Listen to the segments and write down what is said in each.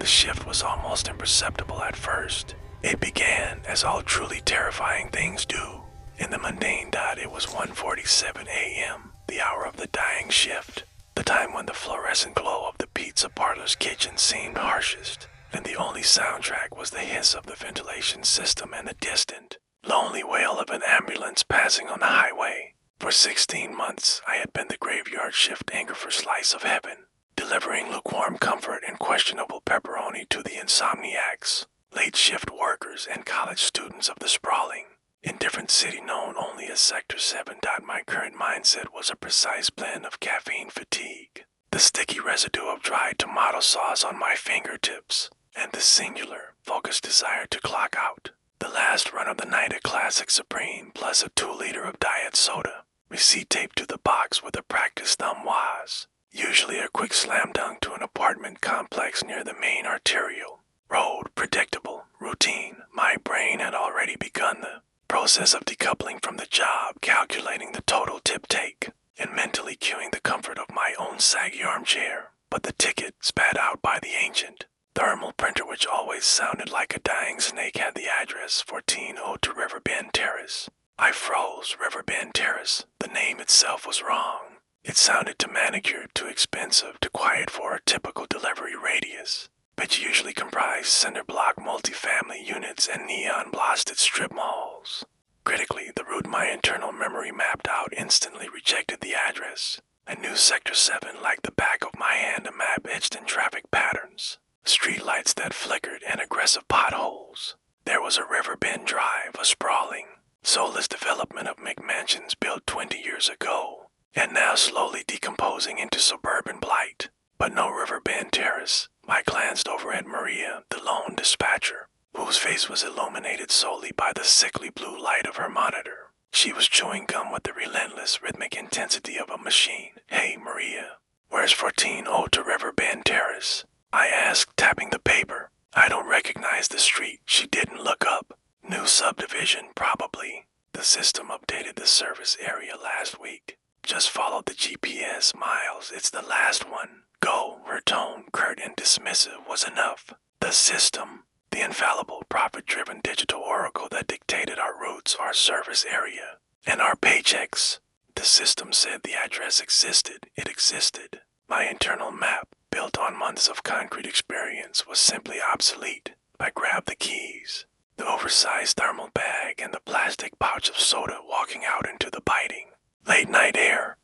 shift was almost imperceptible at first. It began, as all truly terrifying things do. In the mundane dot, it was 1:47 a.m., the hour of the dying shift, the time when the fluorescent glow of the pizza parlor's kitchen seemed harshest, and the only soundtrack was the hiss of the ventilation system and the distant, lonely wail of an ambulance passing on the highway. For 16 months, I had been the graveyard shift anchor for Slice of Heaven, delivering lukewarm comfort and questionable pepperoni to the insomniacs, late shift workers, and college students of the sprawling, indifferent city known only as Sector 7. My current mindset was a precise blend of caffeine fatigue, the sticky residue of dried tomato sauce on my fingertips, and the singular, focused desire to clock out. The last run of the night at Classic Supreme plus a 2-liter of diet soda, receipt taped to the box where the practice thumb was. Usually a quick slam dunk to an apartment complex near the main arterial road, predictable, routine. My brain had already begun the process of decoupling from the job, calculating the total tip take, and mentally cueing the comfort of my own saggy armchair. But the ticket, spat out by the ancient thermal printer which always sounded like a dying snake, had the address 14 Ode to Riverbend Terrace. I froze. Riverbend Terrace. The name itself was wrong. It sounded too manicured, too expensive, too quiet for a typical delivery radius, which usually comprised cinder block multifamily units and neon-blasted strip malls. Critically, the route my internal memory mapped out instantly rejected the address. I knew Sector 7 like the back of my hand, a map etched in traffic patterns, streetlights that flickered, and aggressive potholes. There was a Riverbend Drive, a sprawling, soulless development of McMansions built 20 years ago, and now slowly decomposing into suburban blight. But no Riverbend Terrace. I glanced over at Maria, the lone dispatcher, whose face was illuminated solely by the sickly blue light of her monitor. She was chewing gum with the relentless, rhythmic intensity of a machine. "Hey, Maria, where's 14 Ode to Riverbend Terrace?" I asked, tapping the paper. "I don't recognize the street." She didn't look up. "New subdivision, probably. The system updated the service area last week. Just followed the GPS, Miles. It's the last one. Go." Her tone, curt and dismissive, was enough. The system, the infallible, profit-driven digital oracle that dictated our routes, our service area, and our paychecks. The system said the address existed. It existed. My internal map, built on months of concrete experience, was simply obsolete. I grabbed the keys, the oversized thermal bag, and the plastic pouch of soda, walking out into the biting late-night air.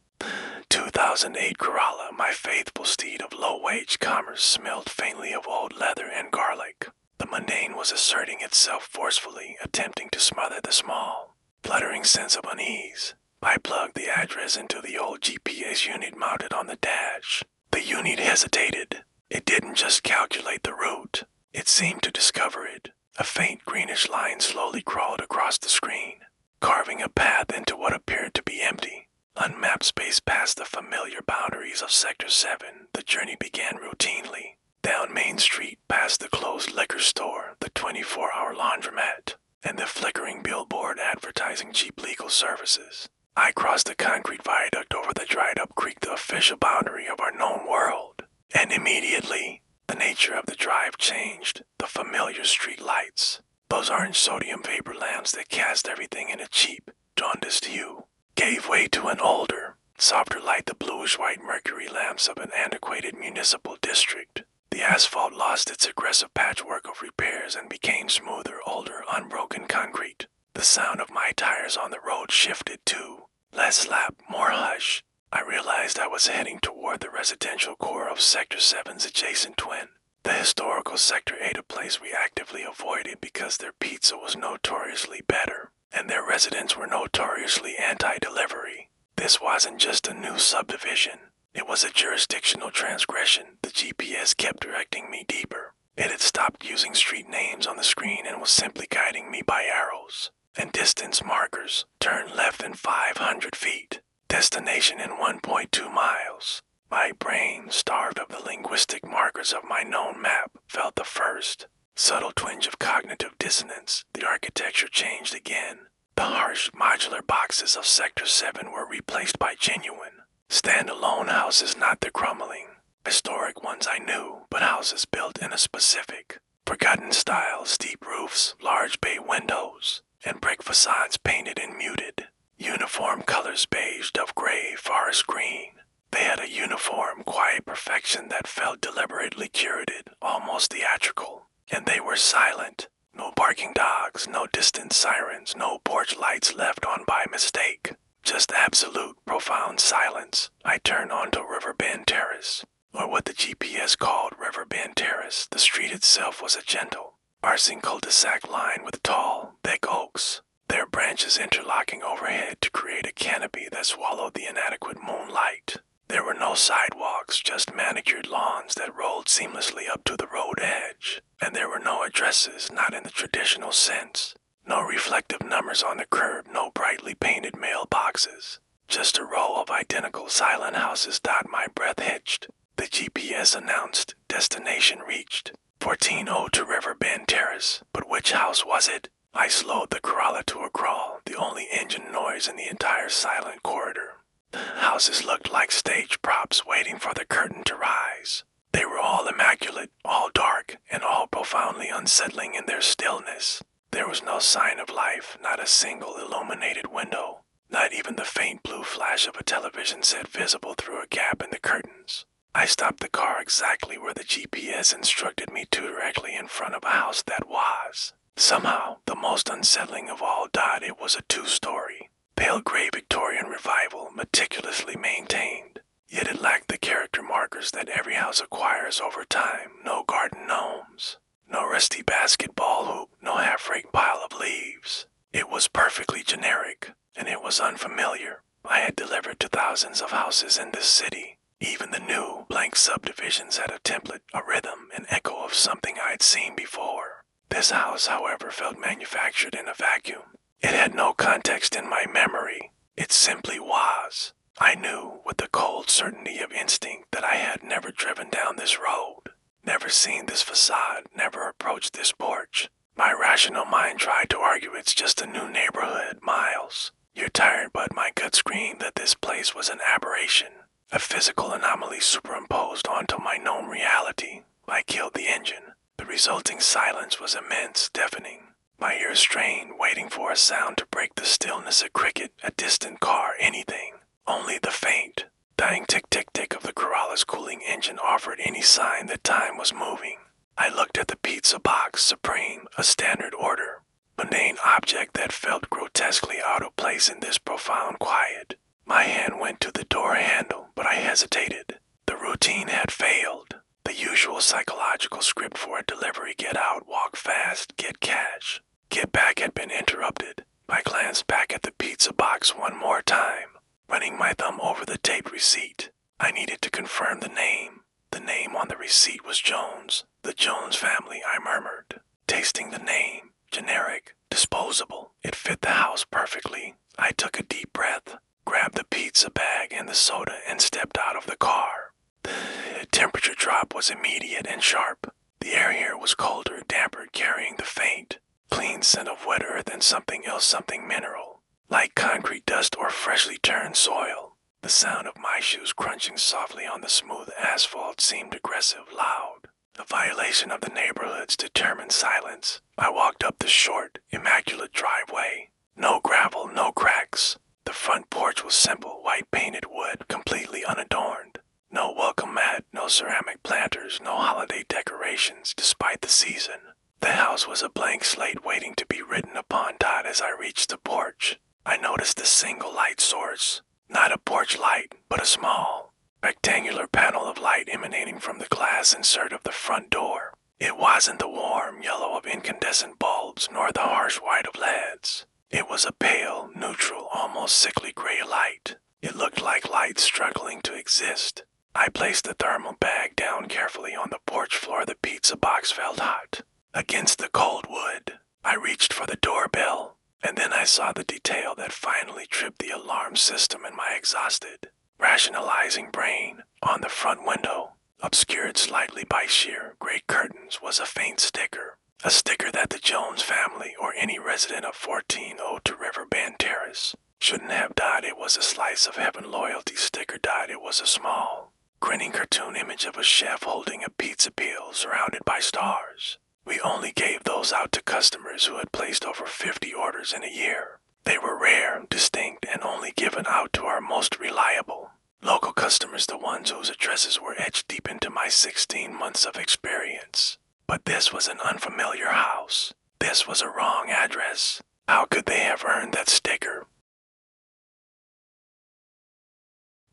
2008 Corolla, my faithful steed of low-wage commerce, smelled faintly of old leather and garlic. The mundane was asserting itself forcefully, attempting to smother the small, fluttering sense of unease. I plugged the address into the old GPS unit mounted on the dash. The unit hesitated. It didn't just calculate the route. It seemed to discover it. A faint greenish line slowly crawled across the screen, carving a path into what appeared to be empty, unmapped space past the familiar boundaries of Sector 7. The journey began routinely, down Main Street, past the closed liquor store, the 24-hour laundromat, and the flickering billboard advertising cheap legal services. I crossed the concrete viaduct over the dried-up creek, the official boundary of our known world, and immediately, the nature of the drive changed. The familiar street lights, those orange sodium vapor lamps that cast everything in a cheap, jaundiced hue, gave way to an older, softer light, the bluish-white mercury lamps of an antiquated municipal district. The asphalt lost its aggressive patchwork of repairs and became smoother, older, unbroken concrete. The sound of my tires on the road shifted too. Less slap, more hush. I realized I was heading toward the residential core of Sector 7's adjacent twin, the historical Sector 8, a place we actively avoided because their pizza was notoriously better, and their residents were notoriously anti-delivery. This wasn't just a new subdivision. It was a jurisdictional transgression. The GPS kept directing me deeper. It had stopped using street names on the screen and was simply guiding me by arrows and distance markers. Turn left in 500 feet. Destination in 1.2 miles. My brain, starved of the linguistic markers of my known map, felt the first subtle twinge of cognitive dissonance. The architecture changed again. The harsh, modular boxes of Sector 7 were replaced by genuine, stand-alone houses, not the crumbling, Historic ones I knew, but houses built in a specific, forgotten style, steep roofs, large bay windows, and brick facades painted in muted, uniform colors beige, dove gray, forest green. They had a uniform, quiet perfection that felt deliberately curated, almost theatrical. And they were silent. No barking dogs, no distant sirens, no porch lights left on by mistake. Just absolute, profound silence. I turned onto Riverbend Terrace, or what the GPS called Riverbend Terrace. The street itself was a gentle, arcing cul-de-sac lined with tall, thick oaks, their branches interlocking overhead to create a canopy that swallowed the inadequate moonlight. There were no sidewalks, just manicured lawns that rolled seamlessly up to the road edge. And there were no addresses, not in the traditional sense. No reflective numbers on the curb, no brightly painted mailboxes. Just a row of identical silent houses dot my breath hitched. The GPS announced, destination reached. 1402 Riverbend Terrace. But which house was it? I slowed the Corolla to a crawl, the only engine noise in the entire silent corridor. Houses looked like stage props waiting for the curtain to rise. They were all immaculate, all dark, and all profoundly unsettling in their stillness. There was no sign of life, not a single illuminated window, not even the faint blue flash of a television set visible through a gap in the curtains. I stopped the car exactly where the GPS instructed me to, directly in front of a house that was. Somehow, the most unsettling of all, it was a two-story. Pale gray Victorian revival, meticulously maintained. Yet it lacked the character markers that every house acquires over time. No garden gnomes, no rusty basketball hoop, no half-raked pile of leaves. It was perfectly generic, and it was unfamiliar. I had delivered to thousands of houses in this city. Even the new, blank subdivisions had a template, a rhythm, an echo of something I had seen before. This house, however, felt manufactured in a vacuum. It had no context in my memory. It simply was. I knew with the cold certainty of instinct that I had never driven down this road, never seen this facade, never approached this porch. My rational mind tried to argue it's just a new neighborhood, Miles. You're tired, but my gut screamed that this place was an aberration, a physical anomaly superimposed onto my known reality. I killed the engine. The resulting silence was immense, deafening. My ears strained, waiting for a sound to break the stillness, a cricket, a distant car, anything. Only the faint, dying tick-tick-tick of the Corolla's cooling engine offered any sign that time was moving. I looked at the pizza box, supreme, a standard order, mundane object that felt grotesquely out of place in this profound quiet. My hand went to the door handle, but I hesitated. The routine had failed. The usual psychological script for a delivery: get out, walk fast, get cash. Get back had been interrupted. I glanced back at the pizza box one more time, running my thumb over the taped receipt. I needed to confirm the name. The name on the receipt was Jones. The Jones family, I murmured, tasting the name. Generic, disposable. It fit the house perfectly. I took a deep breath, grabbed the pizza bag and the soda, and stepped out of the car. The temperature drop was immediate and sharp. The air here was colder, damper, carrying the faint, clean scent of wet earth and something else, something mineral, like concrete dust or freshly turned soil. The sound of my shoes crunching softly on the smooth asphalt seemed aggressive, loud, a violation of the neighborhood's determined silence. I walked up the short, immaculate driveway. No gravel, no cracks. The front porch was simple, white-painted wood, completely unadorned. No welcome mat, no ceramic planters, no holiday decorations, despite the season. The house was a blank slate waiting to be written upon. As I reached the porch, I noticed a single light source. Not a porch light, but a small, rectangular panel of light emanating from the glass insert of the front door. It wasn't the warm yellow of incandescent bulbs, nor the harsh white of LEDs. It was a pale, neutral, almost sickly gray light. It looked like light struggling to exist. I placed the thermal bag down carefully on the porch floor. The pizza box felt hot against the cold wood. I reached for the doorbell, and then I saw the detail that finally tripped the alarm system in my exhausted, rationalizing brain. On the front window, obscured slightly by sheer gray curtains, was a faint sticker. A sticker that the Jones family or any resident of 1402 Riverbend Terrace shouldn't have. It was a slice of heaven loyalty sticker. It was a small, grinning cartoon image of a chef holding a pizza peel surrounded by stars. We only gave those out to customers who had placed over 50 orders in a year. They were rare, distinct, and only given out to our most reliable local customers, the ones whose addresses were etched deep into my 16 months of experience. But this was an unfamiliar house. This was a wrong address. How could they have earned that sticker?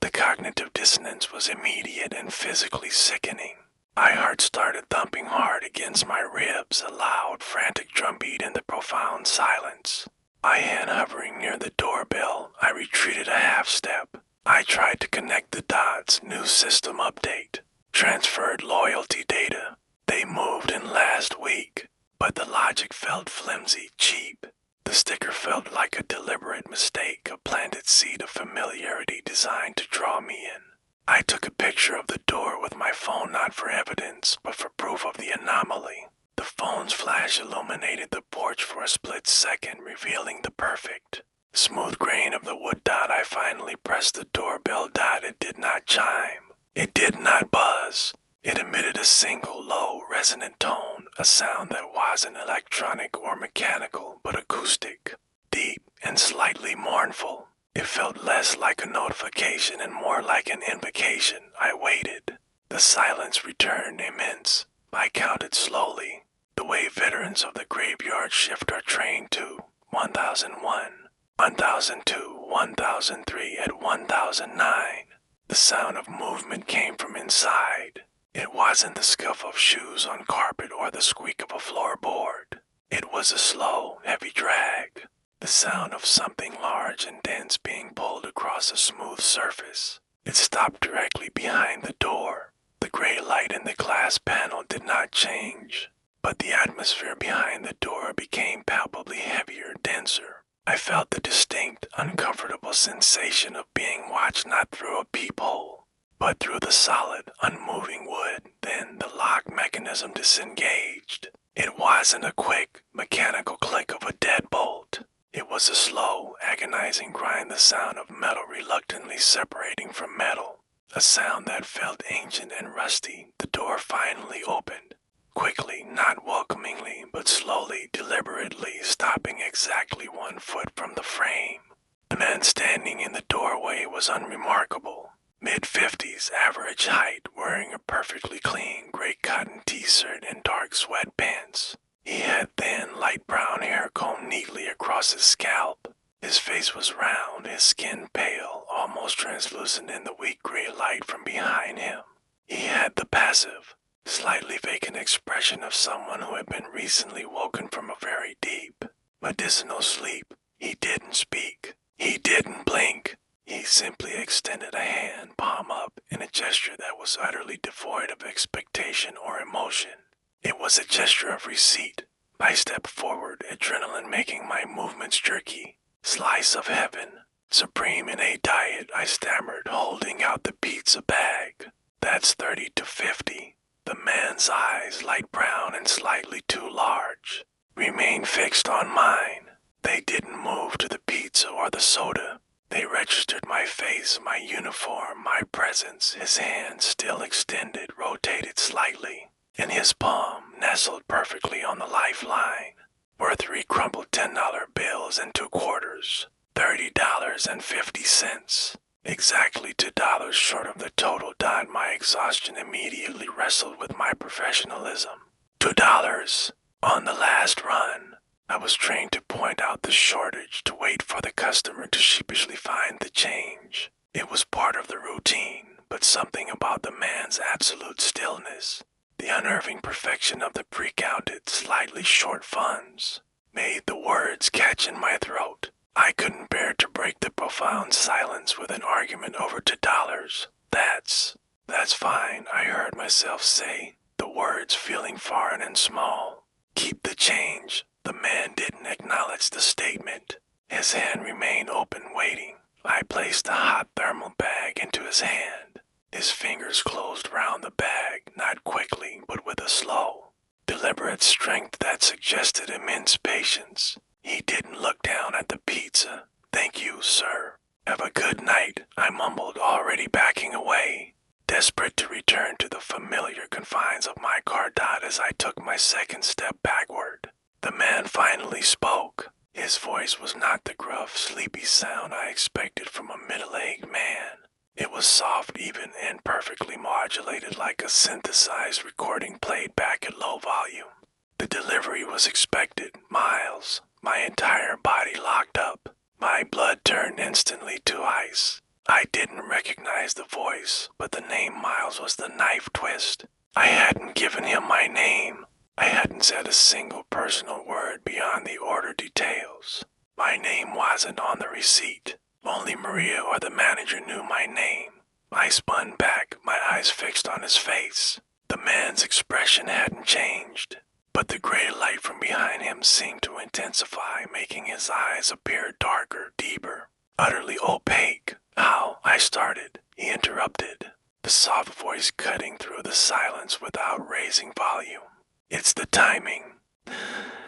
The cognitive dissonance was immediate and physically sickening. My heart started thumping hard against my ribs, a loud, frantic drumbeat in the profound silence. My hand hovering near the doorbell, I retreated a half step. I tried to connect the dots. New system update. Transferred loyalty data. They moved in last week. But the logic felt flimsy, cheap. The sticker felt like a deliberate mistake, a planted seed of familiarity designed to draw me in. I took a picture of the door with my phone, not for evidence, but for proof of the anomaly. The phone's flash illuminated the porch for a split second, revealing the perfect smooth grain of the wood dot. I finally pressed the doorbell dot. It did not chime. It did not buzz. It emitted a single low, resonant tone, a sound that wasn't electronic or mechanical, but acoustic, deep, and slightly mournful. It felt less like a notification and more like an invocation. I waited. The silence returned, immense. I counted slowly, the way veterans of the graveyard shift are trained to. 1001, 1002, 1003, at 1009. The sound of movement came from inside. It wasn't the scuff of shoes on carpet or the squeak of a floorboard. It was a slow, heavy drag, the sound of something large and dense being pulled across a smooth surface. It stopped directly behind the door. The gray light in the glass panel did not change, but the atmosphere behind the door became palpably heavier, denser. I felt the distinct, uncomfortable sensation of being watched not through a peephole, but through the solid, unmoving wood. Then the lock mechanism disengaged. It wasn't a quick, mechanical click of a deadbolt. It was a slow, agonizing grind, the sound of metal reluctantly separating from metal, a sound that felt ancient and rusty. The door finally opened. Quickly, not welcomingly, but slowly, deliberately, stopping exactly 1 foot from the frame. The man standing in the doorway was unremarkable. Mid-50s, average height, wearing a perfectly clean gray cotton t-shirt and dark sweatpants. He had thin, light brown hair combed neatly across his scalp. His face was round, his skin pale, almost translucent in the weak gray light from behind him. He had the passive, slightly vacant expression of someone who had been recently woken from a very deep, medicinal sleep. He didn't speak. He didn't blink. He simply extended a hand, palm up, in a gesture that was utterly devoid of expectation or emotion. It was a gesture of receipt. I stepped forward, adrenaline making my movements jerky. Slice of heaven, supreme in a diet, I stammered, holding out the pizza bag. That's 30 to 50. The man's eyes, light brown and slightly too large, remained fixed on mine. They didn't move to the pizza or the soda. They registered my face, my uniform, my presence. His hand, still extended, rotated slightly. In his palm, nestled perfectly on the lifeline, were 3 crumpled $10 bills and 2 quarters, $30.50. Exactly $2 short of the total dot. My exhaustion immediately wrestled with my professionalism. $2 on the last run. I was trained to point out the shortage, to wait for the customer to sheepishly find the change. It was part of the routine, but something about the man's absolute stillness, the unnerving perfection of the pre-counted, slightly short funds, made the words catch in my throat. I couldn't bear to break the profound silence with an argument over $2. That's fine, I heard myself say, the words feeling foreign and small. Keep the change. The man didn't acknowledge the statement. His hand remained open, waiting. I placed the hot thermal bag into his hand. His fingers closed round the bag, not quickly, but with a slow, deliberate strength that suggested immense patience. He didn't look down at the pizza. Thank you, sir. Have a good night, I mumbled, already backing away. desperate to return to the familiar confines of my car dot as I took my second step backward. The man finally spoke. His voice was not the gruff, sleepy sound I expected from a middle-aged man. It was soft, even, and perfectly modulated like a synthesized recording played back at low volume. The delivery was expected, Miles. My entire body locked up. My blood turned instantly to ice. I didn't recognize the voice, but the name Miles was the knife twist. I hadn't given him my name. I hadn't said a single personal word beyond the order details. My name wasn't on the receipt. Only Maria or the manager knew my name. I spun back, my eyes fixed on his face. The man's expression hadn't changed, but the gray light from behind him seemed to intensify, making his eyes appear darker, deeper, utterly opaque. "How?" I started. He interrupted, the soft voice cutting through the silence without raising volume. "It's the timing.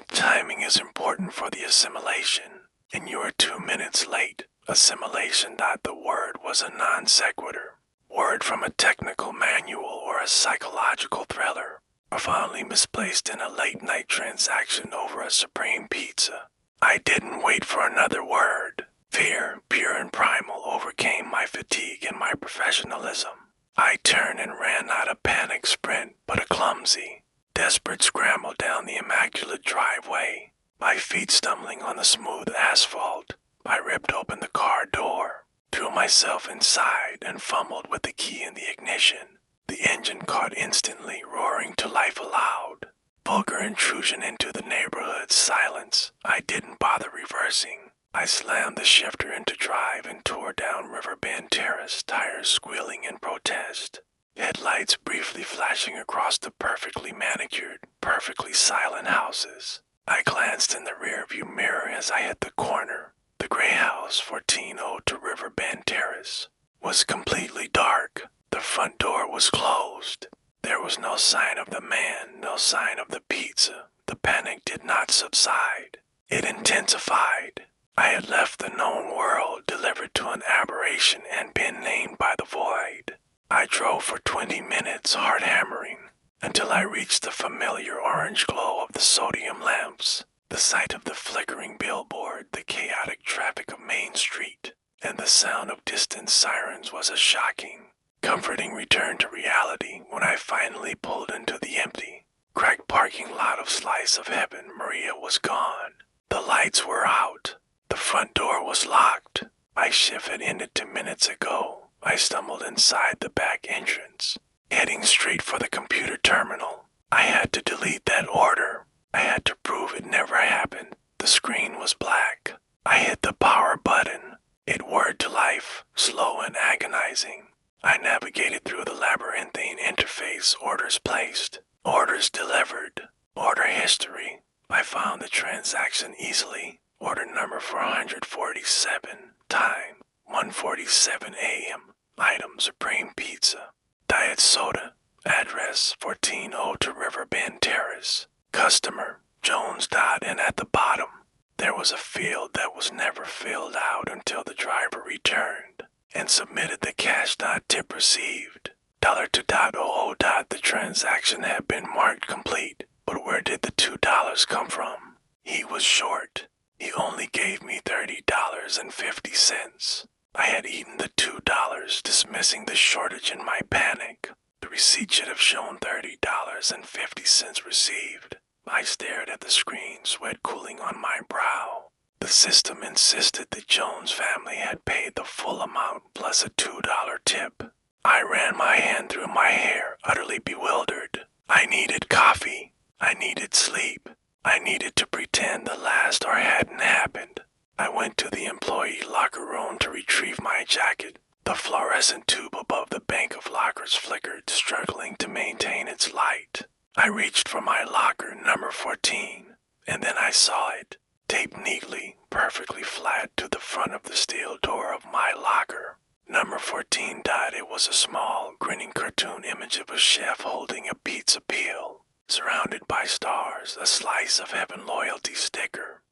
Timing is important for the assimilation, and you are 2 minutes late." Assimilation, the word was a non sequitur. Word from a technical manual or a psychological thriller, profoundly misplaced in a late-night transaction over a supreme pizza. I didn't wait for another word. Fear, pure and primal, overcame my fatigue and my professionalism. I turned and ran not a panic sprint, but a clumsy, desperate scramble down the immaculate driveway, my feet stumbling on the smooth asphalt. I ripped open the car door, threw myself inside, and fumbled with the key in the ignition. The engine caught instantly, roaring to life aloud. Vulgar intrusion into the neighborhood's silence. I didn't bother reversing. I slammed the shifter into drive and tore down Riverbend Terrace, tires squealing in protest. Headlights briefly flashing across the perfectly manicured, perfectly silent houses. I glanced in the rearview mirror as I hit the corner. The gray house, 1402 to Riverbend Terrace, was completely dark. The front door was closed. There was no sign of the man, no sign of the pizza. The panic did not subside. It intensified. I had left the known world, delivered to an aberration, and been named by the void. I drove for 20 minutes, heart hammering, until I reached the familiar orange glow of the sodium lamps. The sight of the flickering billboard, the chaotic traffic of Main Street, and the sound of distant sirens was a shocking, comforting return to reality when I finally pulled into the empty, cracked parking lot of Slice of Heaven. Maria was gone. The lights were out. The front door was locked. My shift had ended 2 minutes ago. I stumbled inside the back entrance, heading straight for the computer terminal. I had to delete that order. I had to prove it never happened. The screen was black. I hit the power button. It whirred to life, slow and agonizing. I navigated through the labyrinthine interface. Orders placed, orders delivered, order history. I found the transaction easily. Order number 447, time 1:47 a.m. Item Supreme Pizza, Diet Soda, address 1402 Riverbend Terrace. Customer, Jones. And at the bottom, there was a field that was never filled out until the driver returned and submitted the cash. Tip received. $2.00. The transaction had been marked complete, but where did the $2 come from? He was short. He only gave me $30.50. I had eaten the $2, dismissing the shortage in my panic. The receipt should have shown $30.50 received. I stared at the screen, sweat cooling on my brow. The system insisted the Jones family had paid the full amount plus a $2 tip. I ran my hand through my hair, utterly bewildered. I needed coffee. I needed sleep. I needed to pretend the last or hadn't happened. I went to the employee locker room to retrieve my jacket. The fluorescent tube above the bank of lockers flickered, struggling to maintain its light. I reached for my locker, number 14, and then I saw it, taped neatly, perfectly flat to the front of the steel door of my locker. Number 14. It was a small, grinning cartoon image of a chef holding a pizza peel, surrounded by stars, a Slice of Heaven loyalty sticker.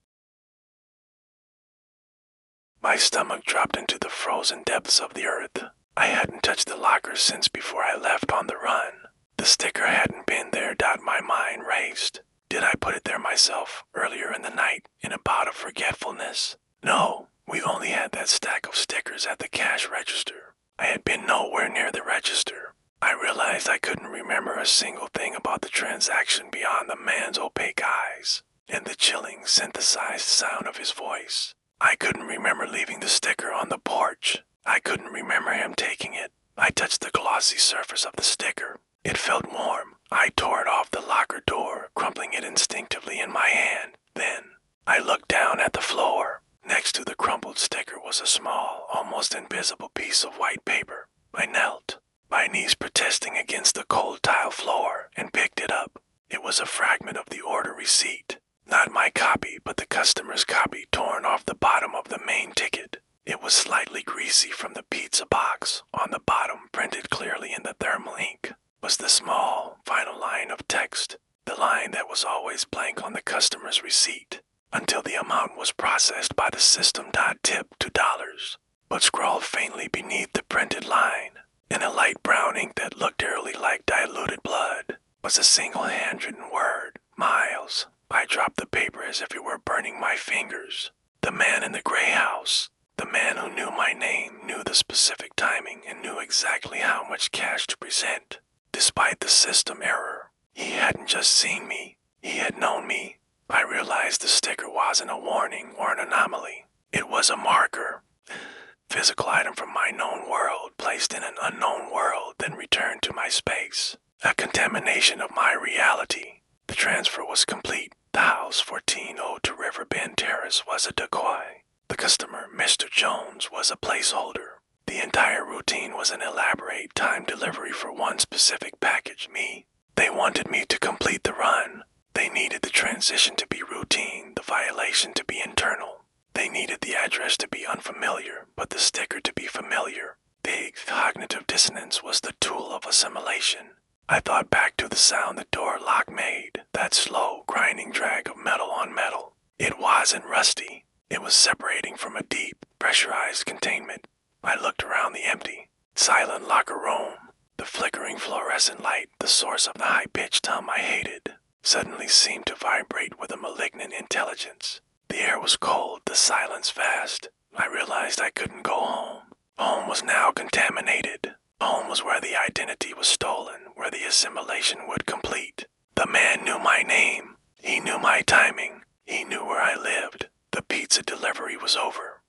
My stomach dropped into the frozen depths of the earth. I hadn't touched the locker since before I left on the run. The sticker hadn't been there. My mind raced. Did I put it there myself earlier in the night in a bout of forgetfulness? No, we only had that stack of stickers at the cash register. I had been nowhere near the register. I realized I couldn't remember a single thing about the transaction beyond the man's opaque eyes and the chilling synthesized sound of his voice. I couldn't remember leaving the sticker on the porch. I couldn't remember him taking it. I touched the glossy surface of the sticker. It felt warm. I tore it off the locker door, crumpling it instinctively in my hand. Then, I looked down at the floor. Next to the crumpled sticker was a small, almost invisible piece of white paper. I knelt, my knees protesting against the cold tile floor, and picked it up. It was a fragment of the order receipt. Not my copy, but the customer's copy torn off the bottom of the main ticket. It was slightly greasy from the pizza box. On the bottom, printed clearly in the thermal ink, was the small, final line of text, the line that was always blank on the customer's receipt, until the amount was processed by the system. Tip $2, but scrawled faintly beneath the printed line, in a light brown ink that looked eerily like diluted blood, was a single handwritten word, Miles. I dropped the paper as if it were burning my fingers. The man in the gray house, the man who knew my name, knew the specific timing, and knew exactly how much cash to present. Despite the system error, he hadn't just seen me, he had known me. I realized the sticker wasn't a warning or an anomaly. It was a marker. Physical item from my known world placed in an unknown world, then returned to my space. A contamination of my reality. The transfer was complete. The house 1402 Riverbend Terrace was a decoy. The customer, Mr. Jones, was a placeholder. The entire routine was an elaborate timed delivery for one specific package, me. They wanted me to complete the run. They needed the transition to be routine, the violation to be internal. They needed the address to be unfamiliar, but the sticker to be familiar. The cognitive dissonance was the tool of assimilation. I thought back to the sound the door lock made, that slow, grinding drag of metal on metal. It wasn't rusty. It was separating from a deep, pressurized containment. I looked around the empty, silent locker room. The flickering fluorescent light, the source of the high-pitched hum I hated, suddenly seemed to vibrate with a malignant intelligence. The air was cold, the silence vast. I realized I couldn't go home. Home was now contaminated. Home was where the identity was stolen, where the assimilation would complete. The man knew my name. He knew my timing. He knew where I lived. The pizza delivery was over.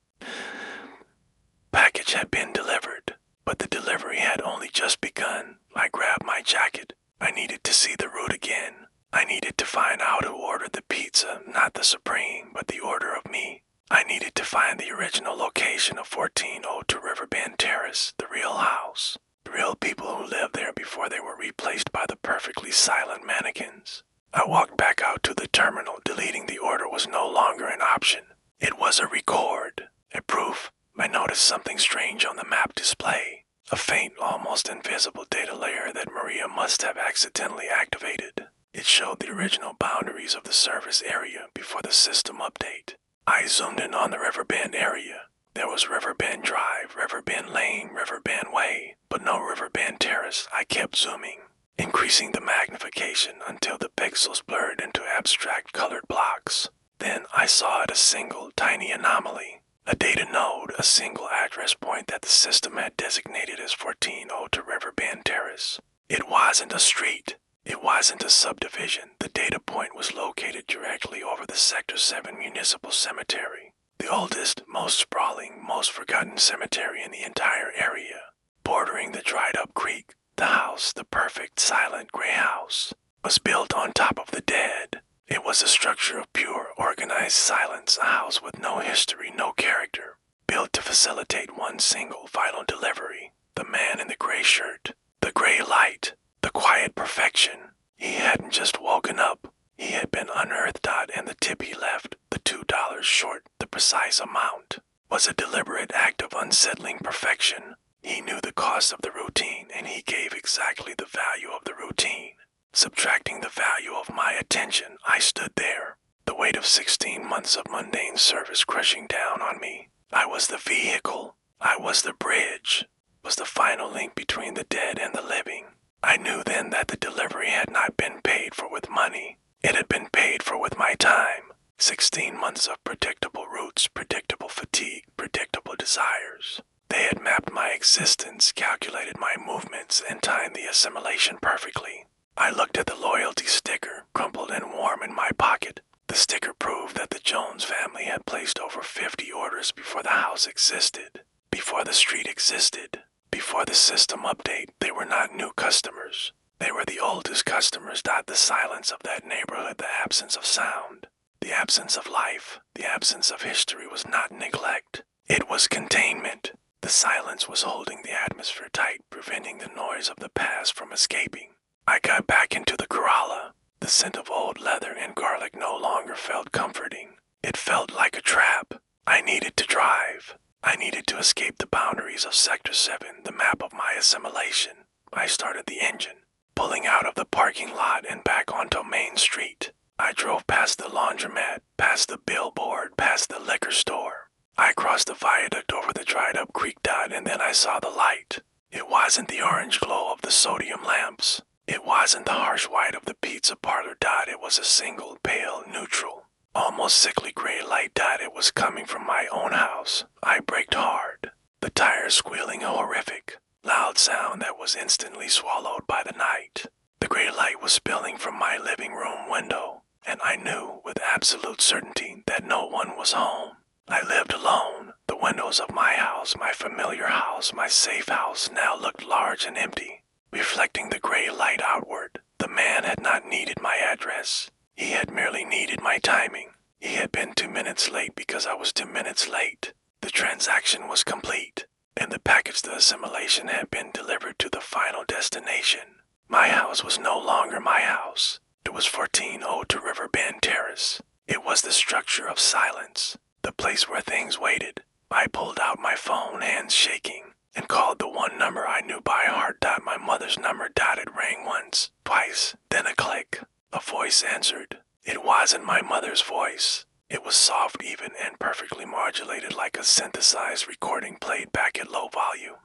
Package had been delivered, but the delivery had only just begun. I grabbed my jacket. I needed to see the route again. I needed to find out who ordered the pizza, not the Supreme, but the order of me. I needed to find the original location of 1402 Riverbend Terrace, the real house. The real people who lived there before they were replaced by the perfectly silent mannequins. I walked back out to the terminal. Deleting the order was no longer an option. It was a record, a proof. I noticed something strange on the map display. A faint, almost invisible data layer that Maria must have accidentally activated. It showed the original boundaries of the service area before the system update. I zoomed in on the Riverbend area. There was Riverbend Drive, Riverbend Lane, Riverbend Way, but no Riverbend Terrace. I kept zooming, increasing the magnification until the pixels blurred into abstract colored blocks. Then I saw it, a single, tiny anomaly. A data node, a single address point that the system had designated as 1402 Riverbend Terrace. It wasn't a street. It wasn't a subdivision. The data point was located directly over the Sector 7 Municipal Cemetery, the oldest, most sprawling, most forgotten cemetery in the entire area. Bordering the dried-up creek, the house, the perfect, silent gray house, was built on top of the dead. It was a structure of pure, organized silence, a house with no history, no character, built to facilitate one single, final delivery. The man in the gray shirt, the gray light, the quiet perfection. He hadn't just woken up. He had been unearthed, and the tip he left, the $2 short, the precise amount, was a deliberate act of unsettling perfection. He knew the cost of the routine, and he gave exactly the value of the routine. Subtracting the value of my attention, I stood there, the weight of 16 months of mundane service crushing down on me. I was the vehicle. I was the bridge. was the final link between the dead and the living. I knew then that the delivery had not been paid for with money. It had been paid for with my time. 16 months of predictable routes, predictable fatigue, predictable desires. They had mapped my existence, calculated my movements, and timed the assimilation perfectly. I looked at the loyalty sticker, crumpled and warm in my pocket. The sticker proved that the Jones family had placed over 50 orders before the house existed, before the street existed, before the system update. They were not new customers. They were the oldest customers. The silence of that neighborhood, the absence of sound, the absence of life, the absence of history was not neglect. It was containment. The silence was holding the atmosphere tight, preventing the noise of the past from escaping. I got back into the Corolla. The scent of old leather and garlic no longer felt comforting. It felt like a trap. I needed to drive. I needed to escape the boundaries of Sector 7, the map of my assimilation. I started the engine, pulling out of the parking lot and back onto Main Street. I drove past the laundromat, past the billboard, past the liquor store. I crossed the viaduct over the dried-up creek dot, and then I saw the light. It wasn't the orange glow of the sodium lamps. It wasn't the harsh white of the pizza parlor dot. It was a single, pale, neutral, almost sickly gray light dot. It was coming from my own house. I braked hard, the tires squealing a horrific, loud sound that was instantly swallowed by the night. The gray light was spilling from my living room window, and I knew with absolute certainty that no one was home. I lived alone. The windows of my house, my familiar house, my safe house, now looked large and empty, reflecting the gray light outward. The man had not needed my address. He had merely needed my timing. He had been 2 minutes late because I was 2 minutes late. The transaction was complete, and the package, the assimilation, had been delivered to the final destination. My house was no longer my house. It was 1402 Riverbend Terrace. It was the structure of silence, the place where things waited. I pulled out my phone, hands shaking, and called the one number I knew by heart. My mother's number. It rang once, twice, then a click. A voice answered. It wasn't my mother's voice. It was soft, even, and perfectly modulated, like a synthesized recording played back at low volume.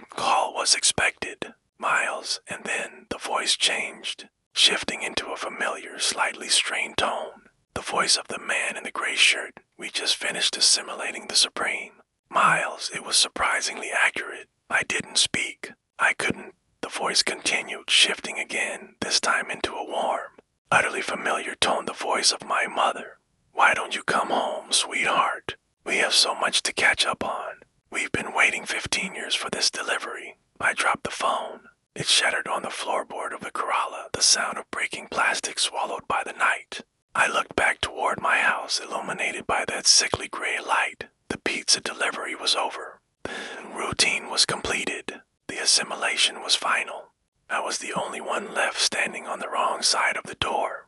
Call was expected. Miles, and then the voice changed, shifting into a familiar, slightly strained tone. The voice of the man in the gray shirt. We just finished assimilating the Supreme. Miles, it was surprisingly accurate. I didn't speak. I couldn't. The voice continued, shifting again, this time into a warm, utterly familiar tone, the voice of my mother. Why don't you come home, sweetheart? We have so much to catch up on. We've been waiting 15 years for this delivery. I dropped the phone. It shattered on the floorboard of the Corolla, the sound of breaking plastic swallowed by the night. I looked back toward my house, illuminated by that sickly gray light. The pizza delivery was over. Routine was completed. The assimilation was final. I was the only one left standing on the wrong side of the door.